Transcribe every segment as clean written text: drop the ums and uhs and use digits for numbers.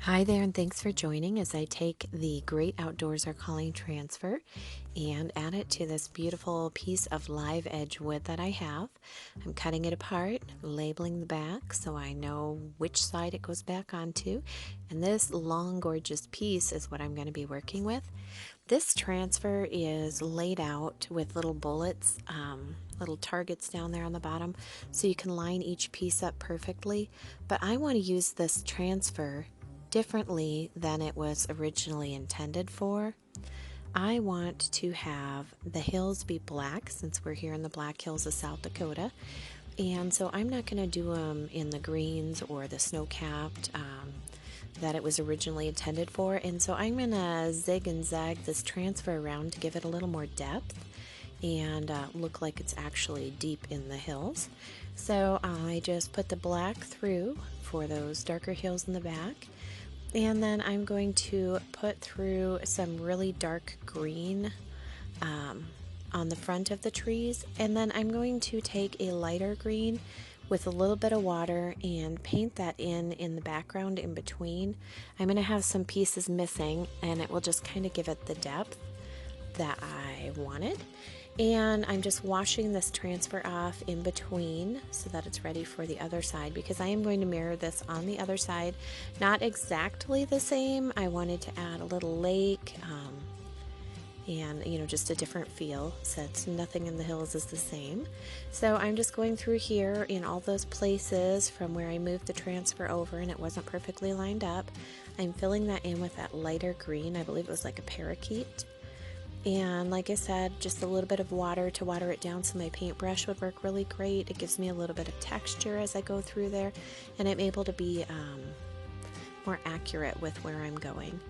Hi there, and thanks for joining as I take the Great Outdoors Are Calling transfer and add it to this beautiful piece of live edge wood that I have. I'm cutting it apart, labeling the back so I know which side it goes back onto, and this long, gorgeous piece is what I'm going to be working with. This transfer is laid out with little bullets, little targets down there on the bottom, so you can line each piece up perfectly, but I want to use this transfer differently than it was originally intended for. I want to have the hills be black since we're here in the Black Hills of South Dakota, and so I'm not going to do them in the greens or the snow-capped that it was originally intended for, and so I'm going to zig and zag this transfer around to give it a little more depth and look like it's actually deep in the hills. So I just put the black through for those darker hills in the back, and then I'm going to put through some really dark green on the front of the trees, and then I'm going to take a lighter green with a little bit of water and paint that in the background in between. I'm going to have some pieces missing, and it will just kind of give it the depth that I wanted. And I'm just washing this transfer off in between so that it's ready for the other side, because I am going to mirror this on the other side. Not exactly the same. I wanted to add a little lake and just a different feel, since nothing in the hills is the same. So I'm just going through here in all those places from where I moved the transfer over and it wasn't perfectly lined up. I'm filling that in with that lighter green. I believe it was like a parakeet. And like I said, just a little bit of water to water it down so my paintbrush would work really great. It gives me a little bit of texture as I go through there, and I'm able to be more accurate with where I'm going.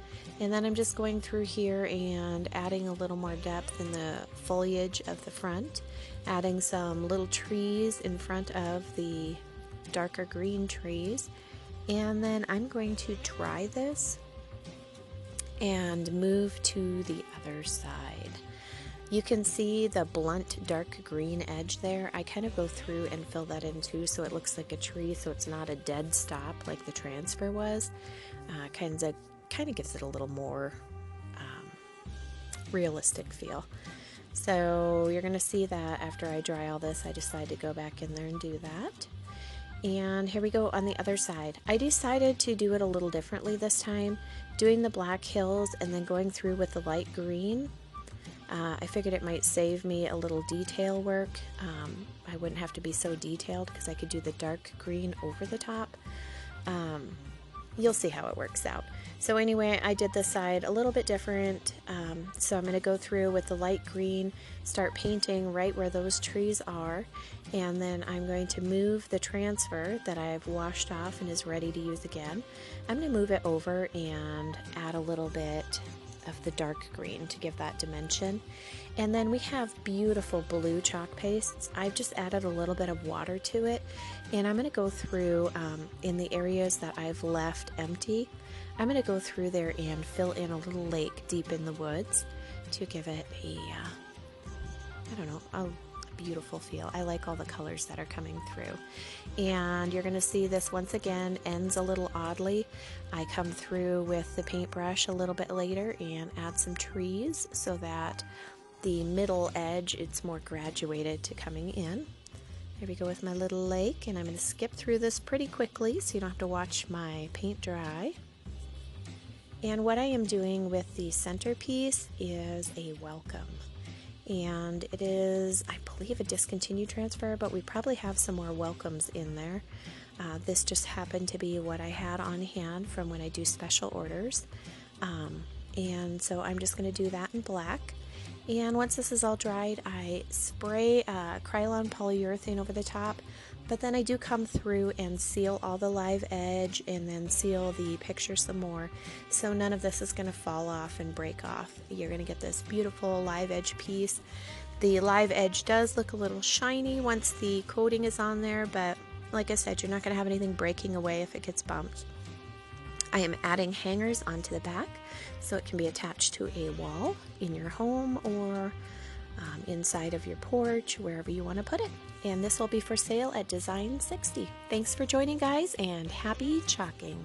And then I'm just going through here and adding a little more depth in the foliage of the front, adding some little trees in front of the darker green trees. And then I'm going to dry this and move to the other side. You can see the blunt dark green edge there. I kind of go through and fill that in too so it looks like a tree, so it's not a dead stop like the transfer was. Kind of gives it a little more realistic feel. So you're going to see that after I dry all this, I decide to go back in there and do that. And here we go on the other side. I decided to do it a little differently this time, doing the black hills and then going through with the light green. I figured it might save me a little detail work. I wouldn't have to be so detailed because I could do the dark green over the top. You'll see how it works out. So anyway, I did this side a little bit different. So I'm going to go through with the light green, start painting right where those trees are, and then I'm going to move the transfer that I've washed off and is ready to use again. I'm going to move it over and add a little bit of the dark green to give that dimension. And then we have beautiful blue chalk pastes. I've just added a little bit of water to it, and I'm going to go through in the areas that I've left empty. I'm going to go through there and fill in a little lake deep in the woods to give it a beautiful feel. I like all the colors that are coming through. And you're going to see this once again ends a little oddly. I come through with the paintbrush a little bit later and add some trees so that the middle edge, it's more graduated to coming in. There we go with my little lake, and I'm going to skip through this pretty quickly so you don't have to watch my paint dry. And what I am doing with the centerpiece is a welcome. And it is, I believe, a discontinued transfer, but we probably have some more welcomes in there. This just happened to be what I had on hand from when I do special orders. And so I'm just going to do that in black. And once this is all dried, I spray Krylon polyurethane over the top, but then I do come through and seal all the live edge and then seal the picture some more, so none of this is going to fall off and break off. You're going to get this beautiful live edge piece. The live edge does look a little shiny once the coating is on there, but like I said, you're not going to have anything breaking away if it gets bumped. I am adding hangers onto the back so it can be attached to a wall in your home or inside of your porch, wherever you want to put it. And this will be for sale at Design 60. Thanks for joining, guys, and happy chalking.